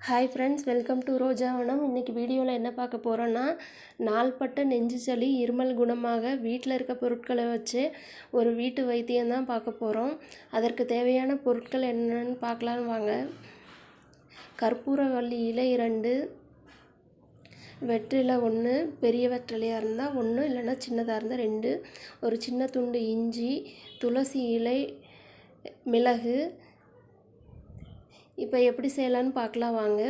Hi friends, welcome to Rojavanam. இன்றைக்கி வீடியோவில் என்ன பார்க்க போகிறோன்னா, நாள்பட்ட நெஞ்சு சளி இருமல் குணமாக வீட்டில் இருக்க பொருட்களை வச்சு ஒரு வீட்டு வைத்தியம் தான் பார்க்க போகிறோம். அதற்கு தேவையான பொருட்கள் என்னென்னு பார்க்கலான்னு வாங்க. கற்பூரவள்ளி இலை 2, வெற்றிலை 1, பெரிய வெற்றிலையாக இருந்தால் 1, இல்லைன்னா சின்னதாக இருந்தால் 2, ஒரு சின்ன துண்டு இஞ்சி, துளசி இலை, மிளகு. இப்போ எப்படி செய்யலான்னு பார்க்கலாம் வாங்க.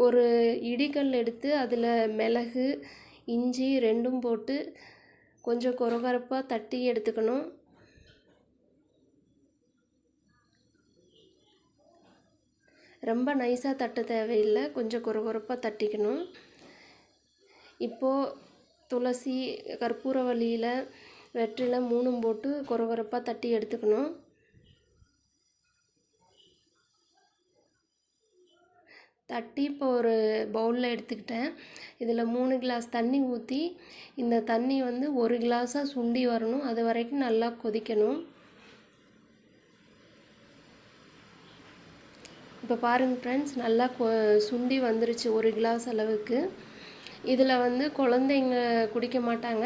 ஒரு இடிக்கல் எடுத்து அதில் மிளகு, இஞ்சி 2ம் போட்டு கொஞ்சம் கொரகொரப்பாக தட்டி எடுத்துக்கணும். ரொம்ப நைஸாக தட்ட தேவையில்லை, கொஞ்சம் கொரகொரப்பாக தட்டிக்கணும். இப்போது துளசி, கற்பூரவள்ளியில் வெற்றிலை 3ம் போட்டு கொரகொரப்பாக தட்டி எடுத்துக்கணும். தட்டி இப்போ ஒரு பவுலில் எடுத்துக்கிட்டேன். இதில் 3 கிளாஸ் தண்ணி ஊற்றி, இந்த தண்ணி வந்து 1 கிளாஸாக சுண்டி வரணும். அது வரைக்கும் நல்லா கொதிக்கணும். இப்போ பாருங்கள் ஃப்ரெண்ட்ஸ், நல்லா சுண்டி வந்துருச்சு 1 கிளாஸ் அளவுக்கு. இதில் வந்து குழந்தைங்க குடிக்க மாட்டாங்க,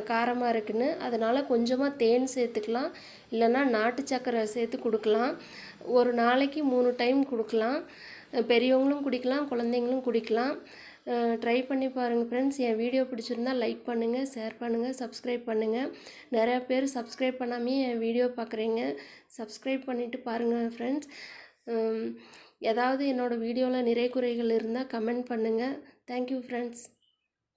காரமாக இருக்குன்னு. அதனால் கொஞ்சமாக தேன் சேர்த்துக்கலாம், இல்லைன்னா நாட்டு சக்கரை சேர்த்து கொடுக்கலாம். ஒரு நாளைக்கு 3 டைம் கொடுக்கலாம். பெரியவங்களும் குடிக்கலாம், குழந்தைங்களும் குடிக்கலாம். ட்ரை பண்ணி பாருங்கள் ஃப்ரெண்ட்ஸ். என் வீடியோ பிடிச்சிருந்தால் லைக் பண்ணுங்கள், ஷேர் பண்ணுங்கள், சப்ஸ்கிரைப் பண்ணுங்கள். நிறையா பேர் சப்ஸ்கிரைப் பண்ணாமே என் வீடியோ பார்க்குறீங்க. சப்ஸ்கிரைப் பண்ணிவிட்டு பாருங்கள் ஃப்ரெண்ட்ஸ். ஏதாவது என்னோடய வீடியோவில் நிறை குறைகள் இருந்தால் கமெண்ட் பண்ணுங்கள். Thank you friends.